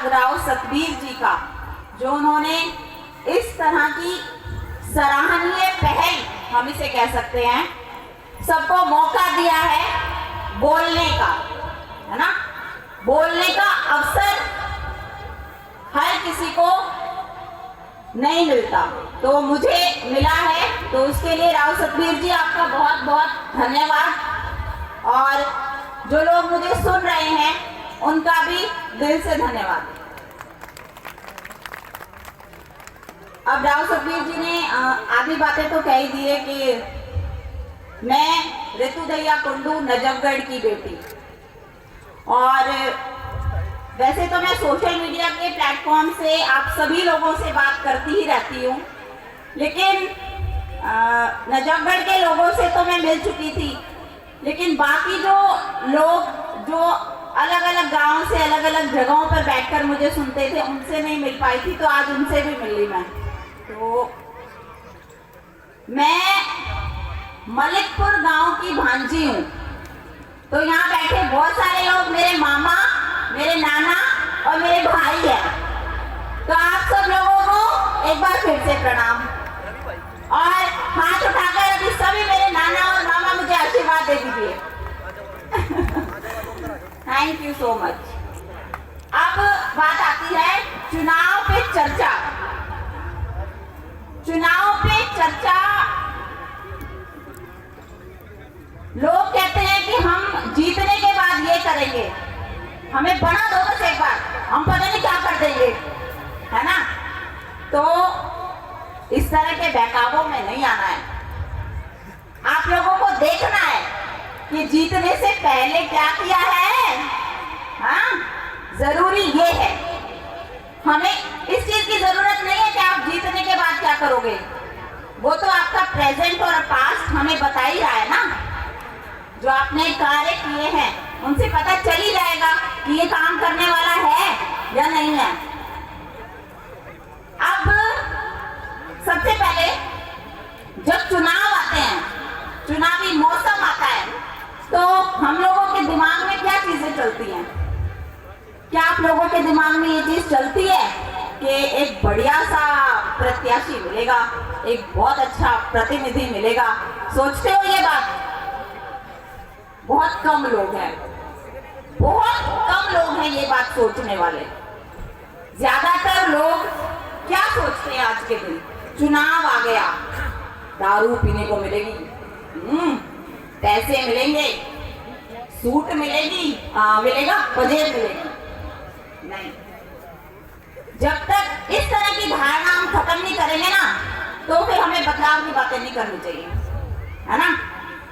अनुराग राव सतवीर जी का, जो उन्होंने इस तरह की सराहनीय पहल, हम इसे कह सकते हैं, सबको मौका दिया है बोलने का, है ना। बोलने का अवसर हर किसी को नहीं मिलता, तो मुझे मिला है, तो उसके लिए राव सतवीर जी आपका बहुत बहुत धन्यवाद। और जो लोग मुझे सुन रहे हैं उनका भी दिल से धन्यवाद। अब राव सतवीर जी ने आधी बातें तो कह ही दी है कि मैं ऋतु दहिया कुंडू नजफगढ़ की बेटी, और वैसे तो मैं सोशल मीडिया के प्लेटफॉर्म से आप सभी लोगों से बात करती ही रहती हूँ, लेकिन नजफगढ़ के लोगों से तो मैं मिल चुकी थी, लेकिन बाकी जो लोग जो अलग अलग गांव से अलग अलग जगहों पर बैठकर मुझे सुनते थे, उनसे नहीं मिल पाई थी, तो आज उनसे भी मिली मैं। तो मैं मलिकपुर गांव की भांजी हूँ, तो यहाँ बैठे बहुत सारे लोग मेरे मामा, मेरे नाना और मेरे भाई हैं, तो आप सब लोगों को एक बार फिर से प्रणाम, और हाथ उठाकर अभी सभी मेरे नाना और मामा मुझे आशीर्वाद दे दीजिए। Thank you so much. अब बात आती है चुनाव पे चर्चा। चुनाव पे चर्चा, लोग कहते हैं कि हम जीतने के बाद ये करेंगे, हमें बना दो बस एक बार, हम पता नहीं क्या कर देंगे, है ना। तो इस तरह के बहकावों में नहीं आना है। आप लोगों को देखना है कि जीतने से पहले क्या किया है। हाँ, जरूरी ये है, हमें इस चीज की जरूरत नहीं है कि आप जीतने के बाद क्या करोगे, वो तो आपका प्रेजेंट और पास्ट हमें बता ही रहा है ना। जो आपने कार्य किए हैं उनसे पता चल ही जाएगा कि ये काम करने वाला है या नहीं है। अब सबसे पहले जब चुनाव आते हैं, चुनावी मौसम आता है, तो हम लोगों के दिमाग में क्या चीजें चलती हैं? क्या आप लोगों के दिमाग में ये चीज चलती है कि एक बढ़िया सा प्रत्याशी मिलेगा, एक बहुत अच्छा प्रतिनिधि मिलेगा? सोचते हो ये बात? बहुत कम लोग हैं, बहुत कम लोग हैं ये बात सोचने वाले। ज्यादातर लोग क्या सोचते हैं आज के दिन? चुनाव आ गया, दारू पीने को मिलेगी, पैसे मिलेंगे, सूट मिलेगी, मिलेगा, पजेब मिलेगी। नहीं, जब तक इस तरह की धारणा हम खत्म नहीं करेंगे ना, तो फिर हमें बदलाव की बातें नहीं करनी चाहिए, है ना।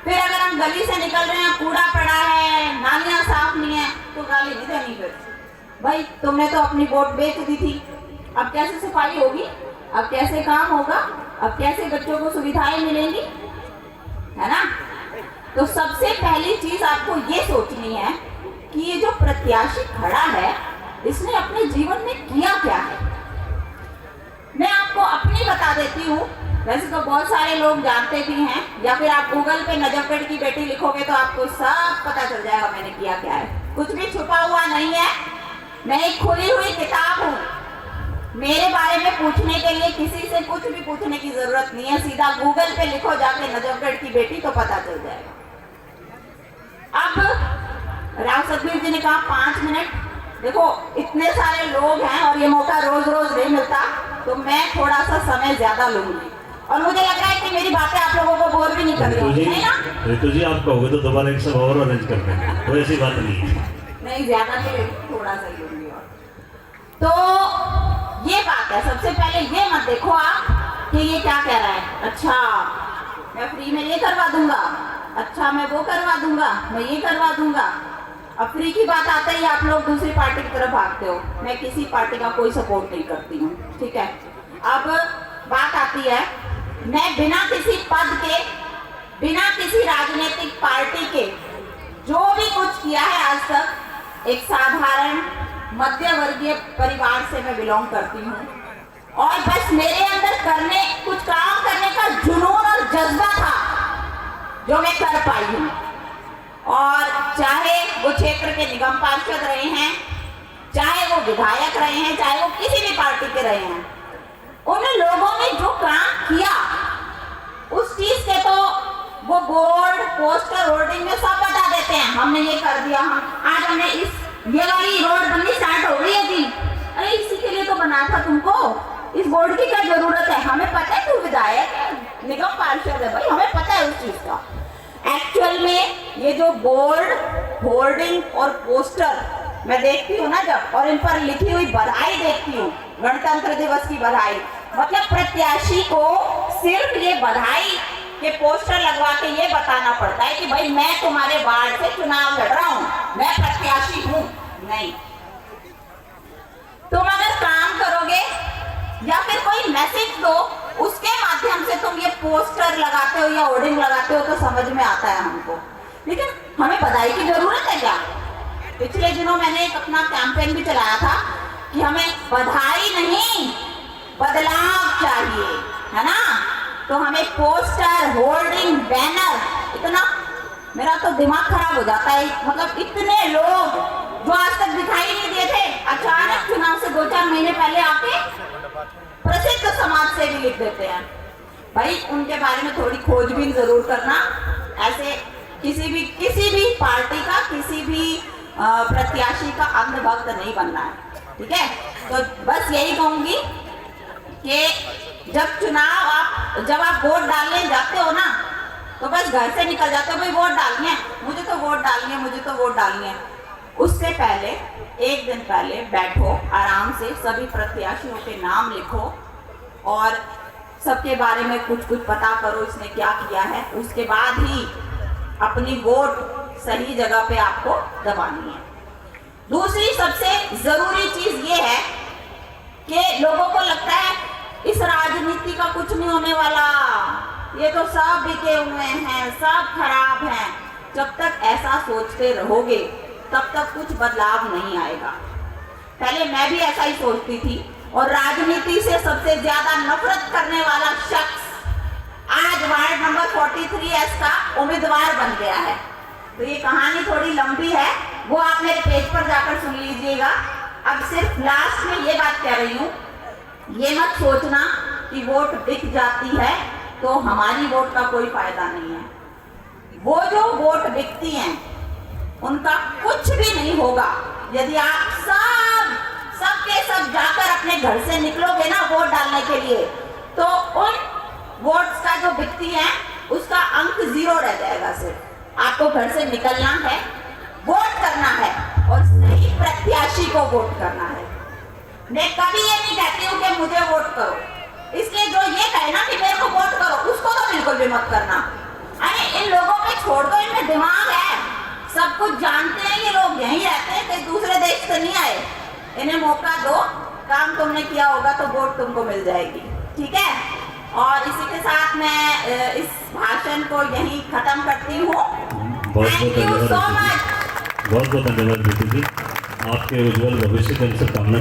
फिर अगर हम गली से निकल रहे हैं, कूड़ा पड़ा है, नालियां साफ नहीं है, तो गाली नहीं देनी। फिर भाई तुमने तो अपनी वोट बेच दी थी, अब कैसे सफाई होगी, अब कैसे काम होगा, अब कैसे बच्चों को सुविधाएं मिलेंगी, है ना। तो सबसे पहली चीज आपको ये सोचनी है कि ये जो प्रत्याशी खड़ा है, इसने अपने जीवन में किया क्या है। मैं आपको अपनी बता देती हूँ, वैसे तो बहुत सारे लोग जानते भी हैं, या फिर आप गूगल पे नजफगढ़ की बेटी लिखोगे तो आपको सब पता चल जाएगा मैंने किया क्या है। कुछ भी छुपा हुआ नहीं है, मैं एक खुली हुई किताब हूँ। मेरे बारे में पूछने के लिए किसी से कुछ भी पूछने की जरूरत नहीं है, सीधा गूगल पे लिखो जाके नजफगढ़ की बेटी, तो पता चल जाएगा। अब राव सतवीर जी ने कहा 5 मिनट, देखो इतने सारे लोग हैं और ये मौका रोज रोज नहीं मिलता, तो मैं थोड़ा सा समय ज्यादा लूंगी, और मुझे लग रहा है कि मेरी बातें आप लोगों को बोर भी नहीं कर रही है ना। ऋतु जी आप कहोगे तो दोबारा एक सभा और अरेंज कर देंगे, तो ऐसी बात नहीं। नहीं, ज्यादा नहीं, थोड़ा सा ही लूंगी। और तो ये बात है, सबसे पहले ये मत देखो आप कि ये क्या कह रहा है, अच्छा मैं फ्री में ये करवा दूंगा, अच्छा मैं वो करवा दूंगा, मैं ये करवा दूंगा। अब फ्री की बात आते ही आप लोग दूसरी पार्टी की तरफ भागते हो। मैं किसी पार्टी का कोई सपोर्ट नहीं करती हूँ, ठीक है। अब बात आती है, मैं बिना किसी पद के, बिना किसी राजनीतिक पार्टी के जो भी कुछ किया है आज तक, एक साधारण मध्य वर्गीय परिवार से मैं बिलोंग करती हूँ, और बस मेरे अंदर कुछ काम करने का जुनून और जज्बा था जो मैं कर पाई हूँ। और चाहे वो क्षेत्र के निगम पार्षद रहे हैं, चाहे वो विधायक रहे हैं, चाहे वो किसी भी पार्टी के रहे हैं, उन लोगों ने जो काम किया उस चीज के तो वो बोर्ड पोस्टर होर्डिंग में सब बता देते हैं, हमने ये कर दिया, हम आज हमने ये वाली रोड बननी स्टार्ट हो गई है जी, अरे इसी के लिए तो बना था तुमको, इस बोर्ड की क्या जरूरत है, हमें पता है तू विधायक है, निगम पार्षद है भाई, हमें पता है उस चीज का। एक्चुअल में ये जो बोर्ड होर्डिंग और पोस्टर मैं देखती हूँ ना जब, और इन पर लिखी हुई बधाई देखती हूँ, गणतंत्र दिवस की बधाई, मतलब प्रत्याशी को सिर्फ ये बधाई के पोस्टर लगवा के ये बताना पड़ता है कि भाई मैं तुम्हारे वार्ड से चुनाव लड़ रहा हूँ, मैं प्रत्याशी हूँ। नहीं, तुम अगर काम करोगे या फिर कोई मैसेज दो, उसके माध्यम से तुम ये पोस्टर लगाते हो या होर्डिंग लगाते हो तो समझ में आता है हमको, लेकिन हमें बधाई की जरूरत है क्या? पिछले दिनों मैंने एक अपना कैंपेन भी चलाया था कि हमें बधाई नहीं बदलाव चाहिए, है ना? तो हमें पोस्टर होर्डिंग बैनर, इतना मेरा तो दिमाग खराब हो जाता है, मतलब इतने लोग जो आज तक दिखाई नहीं दिए थे, अचानक चुनाव से 2-4 महीने पहले आके प्रसिद्ध समाज से भी लिख देते हैं। भाई उनके बारे में थोड़ी खोजबीन जरूर करना, ऐसे किसी भी पार्टी का किसी भी प्रत्याशी का अंधभक्त नहीं बनना है, ठीक है? तो बस यही कहूंगी कि जब आप वोट डालने जाते हो ना, तो बस घर से निकल जाते हो, भाई वोट डालनी है, मुझे तो वोट डालनी है, मुझे तो वोट डालनी है। उससे पहले एक दिन पहले बैठो आराम से, सभी प्रत्याशियों के नाम लिखो और सबके बारे में कुछ पता करो इसने क्या किया है, उसके बाद ही अपनी वोट सही जगह पे आपको दबानी है। दूसरी सबसे जरूरी चीज ये है कि लोगों को लगता है इस राजनीति का कुछ नहीं होने वाला, ये तो सब बिके हुए हैं, सब खराब हैं। जब तक ऐसा सोचते रहोगे तब तक कुछ बदलाव नहीं आएगा। पहले मैं भी ऐसा ही सोचती थी, और राजनीति से सबसे ज्यादा नफरत करने वाला शख्स आज वार्ड नंबर 43S का उम्मीदवार बन गया है। तो ये कहानी थोड़ी लंबी है, वो आप मेरे पेज पर जाकर सुन लीजिएगा। अब सिर्फ लास्ट में ये बात कह रही हूँ, ये मत सोचना कि वोट बिक जाती है तो हमारी वोट का कोई फायदा नहीं है। वो जो वोट बिकती हैं उनका कुछ भी नहीं होगा यदि आप सबके सब जाकर अपने घर से निकलोगे ना वोट डालने के लिए, तो उन वोट्स का जो बिकती है उसका अंक 0 रह जाएगा। सिर्फ आपको घर से निकलना है, वोट करना है और सही प्रत्याशी को वोट करना है। मैं कभी ये नहीं कहती हूँ कि मुझे वोट करो, इसलिए जो ये कहना कि मेरे को वोट करो उसको तो बिल्कुल भी मत करना। अरे इन लोगों पे छोड़ दो, इनमें दिमाग है, सब कुछ जानते हैं ये लोग, यहीं रहते हैं, कहीं दूसरे देश से नहीं आए। इन्हें मौका दो, काम तुमने किया होगा तो वोट तुमको मिल जाएगी, ठीक है? और इसी के साथ मैं इस भाषण को यहीं खत्म करती हूँ। Thank you so much. बहुत बहुत धन्यवाद दीदी जी, आपके उज्जवल भविष्य की हम सब कामना